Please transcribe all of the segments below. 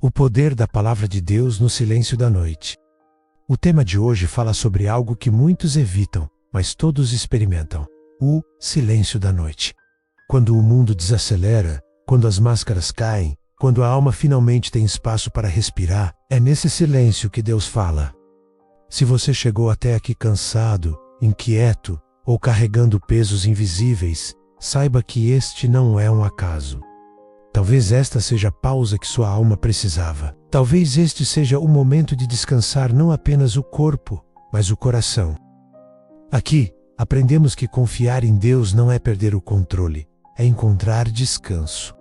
O poder da palavra de Deus no silêncio da noite. O tema de hoje fala sobre algo que muitos evitam, mas todos experimentam: o silêncio da noite. Quando o mundo desacelera, quando as máscaras caem, quando a alma finalmente tem espaço para respirar, é nesse silêncio que Deus fala. Se você chegou até aqui cansado, inquieto ou carregando pesos invisíveis, saiba que este não é um acaso. Talvez esta seja a pausa que sua alma precisava. Talvez este seja o momento de descansar não apenas o corpo, mas o coração. Aqui, aprendemos que confiar em Deus não é perder o controle, é encontrar descanso.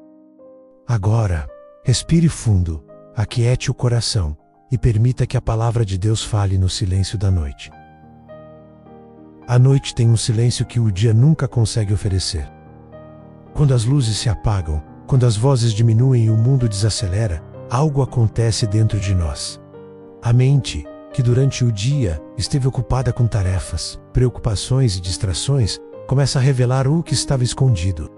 Agora, respire fundo, aquiete o coração e permita que a palavra de Deus fale no silêncio da noite. A noite tem um silêncio que o dia nunca consegue oferecer. Quando as luzes se apagam, quando as vozes diminuem e o mundo desacelera, algo acontece dentro de nós. A mente, que durante o dia esteve ocupada com tarefas, preocupações e distrações, começa a revelar o que estava escondido.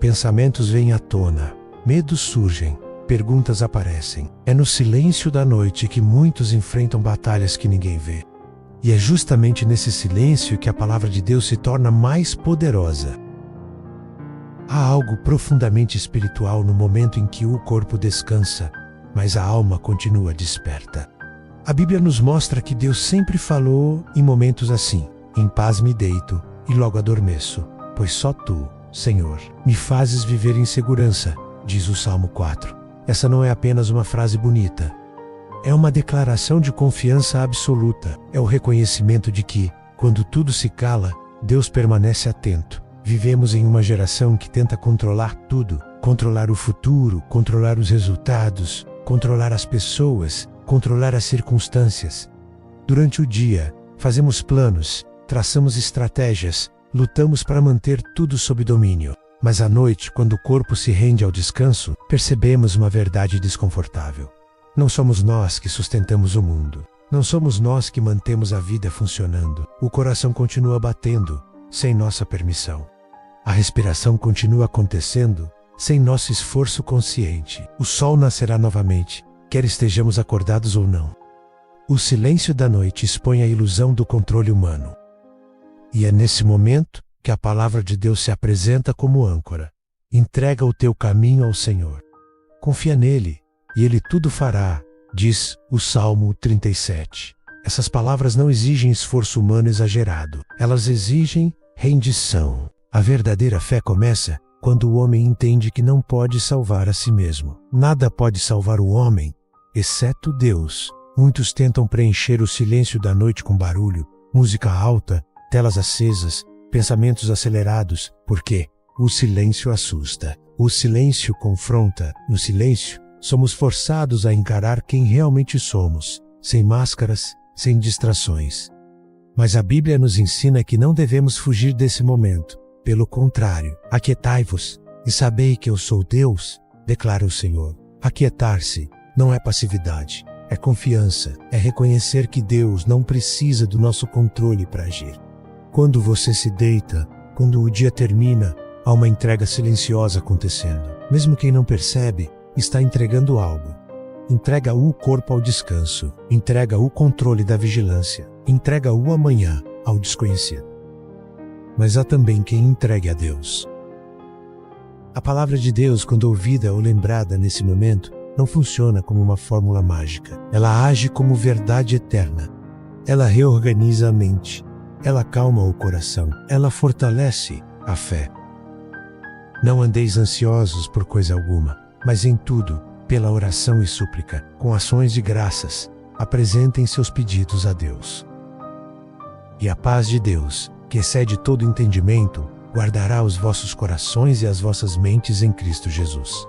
Pensamentos vêm à tona, medos surgem, perguntas aparecem. É no silêncio da noite que muitos enfrentam batalhas que ninguém vê. E é justamente nesse silêncio que a palavra de Deus se torna mais poderosa. Há algo profundamente espiritual no momento em que o corpo descansa, mas a alma continua desperta. A Bíblia nos mostra que Deus sempre falou em momentos assim: em paz me deito e logo adormeço, pois só tu, Senhor, me fazes viver em segurança, diz o Salmo 4. Essa não é apenas uma frase bonita. É uma declaração de confiança absoluta. É o reconhecimento de que, quando tudo se cala, Deus permanece atento. Vivemos em uma geração que tenta controlar tudo, controlar o futuro, controlar os resultados, controlar as pessoas, controlar as circunstâncias. Durante o dia, fazemos planos, traçamos estratégias, lutamos para manter tudo sob domínio. Mas à noite, quando o corpo se rende ao descanso, percebemos uma verdade desconfortável. Não somos nós que sustentamos o mundo. Não somos nós que mantemos a vida funcionando. O coração continua batendo, sem nossa permissão. A respiração continua acontecendo, sem nosso esforço consciente. O sol nascerá novamente, quer estejamos acordados ou não. O silêncio da noite expõe a ilusão do controle humano. E é nesse momento que a palavra de Deus se apresenta como âncora. Entrega o teu caminho ao Senhor. Confia nele, e ele tudo fará, diz o Salmo 37. Essas palavras não exigem esforço humano exagerado. Elas exigem rendição. A verdadeira fé começa quando o homem entende que não pode salvar a si mesmo. Nada pode salvar o homem, exceto Deus. Muitos tentam preencher o silêncio da noite com barulho, música alta, telas acesas, pensamentos acelerados, porque o silêncio assusta. O silêncio confronta. No silêncio, somos forçados a encarar quem realmente somos, sem máscaras, sem distrações. Mas a Bíblia nos ensina que não devemos fugir desse momento. Pelo contrário, aquietai-vos e sabei que eu sou Deus, declara o Senhor. Aquietar-se não é passividade, é confiança, é reconhecer que Deus não precisa do nosso controle para agir. Quando você se deita, quando o dia termina, há uma entrega silenciosa acontecendo. Mesmo quem não percebe, está entregando algo. Entrega o corpo ao descanso, entrega o controle da vigilância, entrega o amanhã ao desconhecido. Mas há também quem entregue a Deus. A palavra de Deus, quando ouvida ou lembrada nesse momento, não funciona como uma fórmula mágica. Ela age como verdade eterna. Ela reorganiza a mente. Ela acalma o coração. Ela fortalece a fé. Não andeis ansiosos por coisa alguma, mas em tudo, pela oração e súplica, com ações de graças, apresentem seus pedidos a Deus. E a paz de Deus, que excede todo entendimento, guardará os vossos corações e as vossas mentes em Cristo Jesus.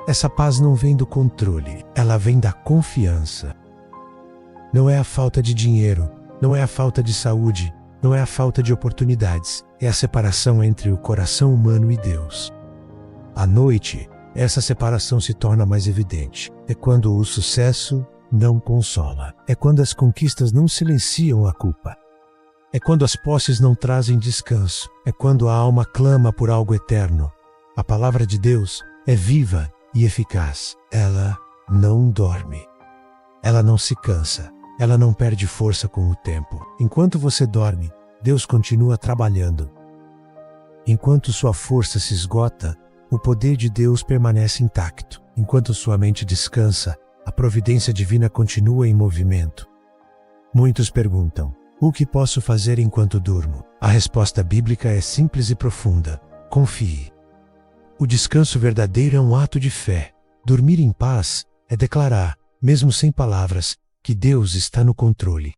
Essa paz não vem do controle, ela vem da confiança. Não é a falta de dinheiro, não é a falta de saúde, não é a falta de oportunidades, é a separação entre o coração humano e Deus. À noite, essa separação se torna mais evidente. É quando o sucesso não consola. É quando as conquistas não silenciam a culpa. É quando as posses não trazem descanso. É quando a alma clama por algo eterno. A palavra de Deus é viva e eficaz. Ela não dorme. Ela não se cansa. Ela não perde força com o tempo. Enquanto você dorme, Deus continua trabalhando. Enquanto sua força se esgota, o poder de Deus permanece intacto. Enquanto sua mente descansa, a providência divina continua em movimento. Muitos perguntam: o que posso fazer enquanto durmo? A resposta bíblica é simples e profunda: confie. O descanso verdadeiro é um ato de fé. Dormir em paz é declarar, mesmo sem palavras, que Deus está no controle.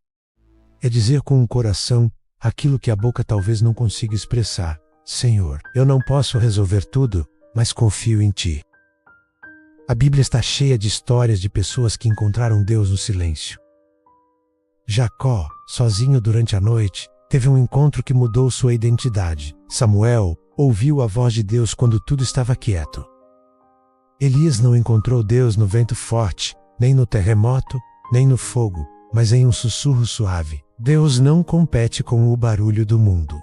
É dizer com o coração aquilo que a boca talvez não consiga expressar: Senhor, eu não posso resolver tudo, mas confio em Ti. A Bíblia está cheia de histórias de pessoas que encontraram Deus no silêncio. Jacó, sozinho durante a noite, teve um encontro que mudou sua identidade. Samuel ouviu a voz de Deus quando tudo estava quieto. Elias não encontrou Deus no vento forte, nem no terremoto, nem no fogo, mas em um sussurro suave. Deus não compete com o barulho do mundo.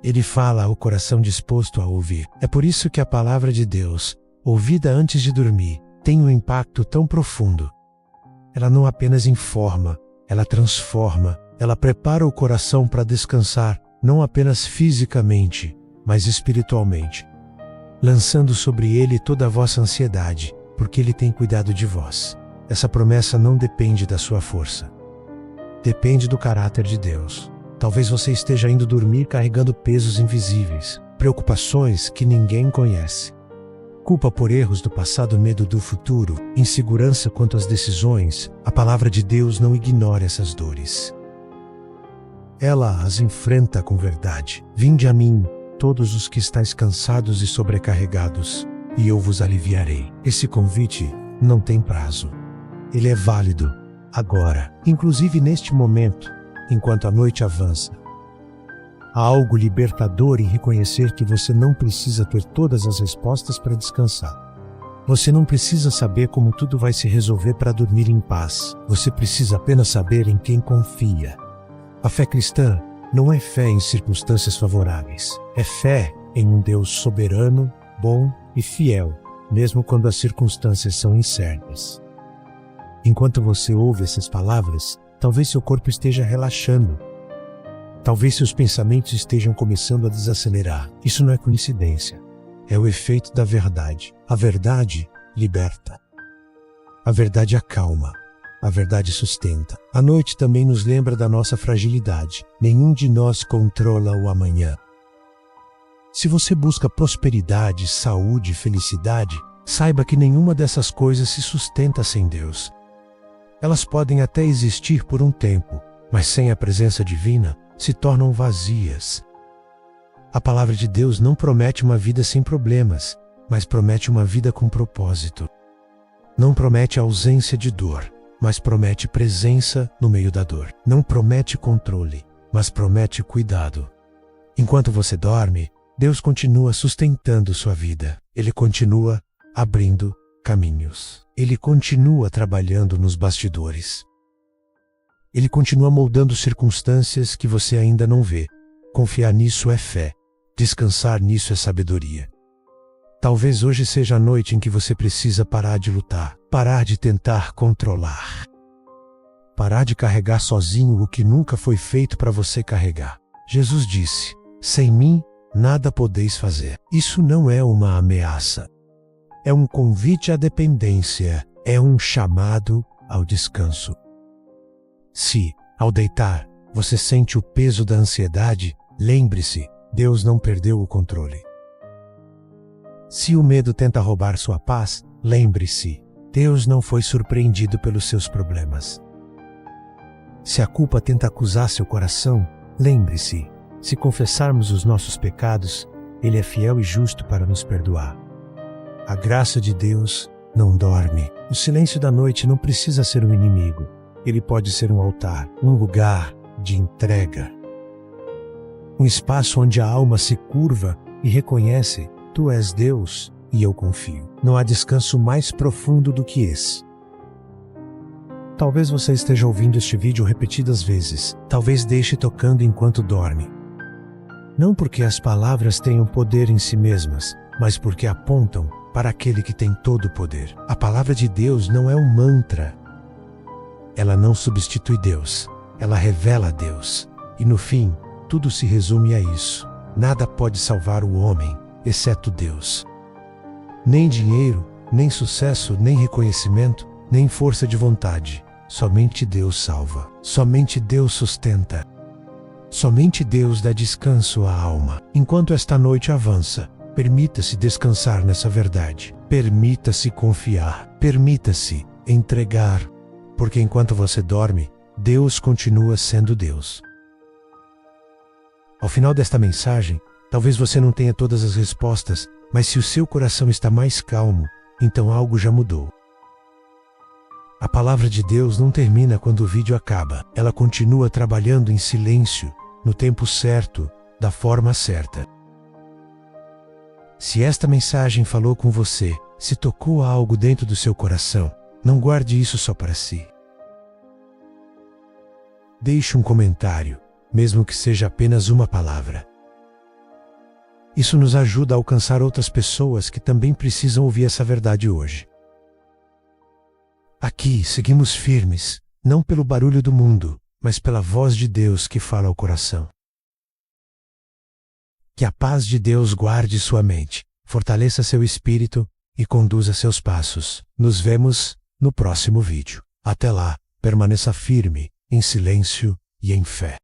Ele fala ao coração disposto a ouvir. É por isso que a palavra de Deus, ouvida antes de dormir, tem um impacto tão profundo. Ela não apenas informa, ela transforma, ela prepara o coração para descansar, não apenas fisicamente, mas espiritualmente, lançando sobre ele toda a vossa ansiedade, porque ele tem cuidado de vós. Essa promessa não depende da sua força. Depende do caráter de Deus. Talvez você esteja indo dormir carregando pesos invisíveis, preocupações que ninguém conhece. Culpa por erros do passado, medo do futuro, insegurança quanto às decisões. A palavra de Deus não ignora essas dores. Ela as enfrenta com verdade. Vinde a mim, todos os que estáis cansados e sobrecarregados, e eu vos aliviarei. Esse convite não tem prazo. Ele é válido agora, inclusive neste momento, enquanto a noite avança. Há algo libertador em reconhecer que você não precisa ter todas as respostas para descansar. Você não precisa saber como tudo vai se resolver para dormir em paz. Você precisa apenas saber em quem confia. A fé cristã não é fé em circunstâncias favoráveis. É fé em um Deus soberano, bom e fiel, mesmo quando as circunstâncias são incertas. Enquanto você ouve essas palavras, talvez seu corpo esteja relaxando. Talvez seus pensamentos estejam começando a desacelerar. Isso não é coincidência. É o efeito da verdade. A verdade liberta. A verdade acalma. A verdade sustenta. A noite também nos lembra da nossa fragilidade. Nenhum de nós controla o amanhã. Se você busca prosperidade, saúde e felicidade, saiba que nenhuma dessas coisas se sustenta sem Deus. Elas podem até existir por um tempo, mas sem a presença divina, se tornam vazias. A palavra de Deus não promete uma vida sem problemas, mas promete uma vida com propósito. Não promete ausência de dor, mas promete presença no meio da dor. Não promete controle, mas promete cuidado. Enquanto você dorme, Deus continua sustentando sua vida. Ele continua abrindo caminhos. Ele continua trabalhando nos bastidores. Ele continua moldando circunstâncias que você ainda não vê. Confiar nisso é fé. Descansar nisso é sabedoria. Talvez hoje seja a noite em que você precisa parar de lutar, parar de tentar controlar, parar de carregar sozinho o que nunca foi feito para você carregar. Jesus disse: sem mim, nada podeis fazer. Isso não é uma ameaça. É um convite à dependência. É um chamado ao descanso. Se, ao deitar, você sente o peso da ansiedade, lembre-se, Deus não perdeu o controle. Se o medo tenta roubar sua paz, lembre-se, Deus não foi surpreendido pelos seus problemas. Se a culpa tenta acusar seu coração, lembre-se, se confessarmos os nossos pecados, Ele é fiel e justo para nos perdoar. A graça de Deus não dorme. O silêncio da noite não precisa ser um inimigo. Ele pode ser um altar, um lugar de entrega. Um espaço onde a alma se curva e reconhece: Tu és Deus e eu confio. Não há descanso mais profundo do que esse. Talvez você esteja ouvindo este vídeo repetidas vezes. Talvez deixe tocando enquanto dorme. Não porque as palavras tenham poder em si mesmas, mas porque apontam para aquele que tem todo o poder. A palavra de Deus não é um mantra. Ela não substitui Deus. Ela revela Deus. E no fim, tudo se resume a isso. Nada pode salvar o homem, exceto Deus. Nem dinheiro, nem sucesso, nem reconhecimento, nem força de vontade. Somente Deus salva. Somente Deus sustenta. Somente Deus dá descanso à alma. Enquanto esta noite avança, permita-se descansar nessa verdade. Permita-se confiar. Permita-se entregar. Porque enquanto você dorme, Deus continua sendo Deus. Ao final desta mensagem, talvez você não tenha todas as respostas, mas se o seu coração está mais calmo, então algo já mudou. A palavra de Deus não termina quando o vídeo acaba. Ela continua trabalhando em silêncio, no tempo certo, da forma certa. Se esta mensagem falou com você, se tocou algo dentro do seu coração, não guarde isso só para si. Deixe um comentário, mesmo que seja apenas uma palavra. Isso nos ajuda a alcançar outras pessoas que também precisam ouvir essa verdade hoje. Aqui seguimos firmes, não pelo barulho do mundo, mas pela voz de Deus que fala ao coração. Que a paz de Deus guarde sua mente, fortaleça seu espírito e conduza seus passos. Nos vemos no próximo vídeo. Até lá, permaneça firme, em silêncio e em fé.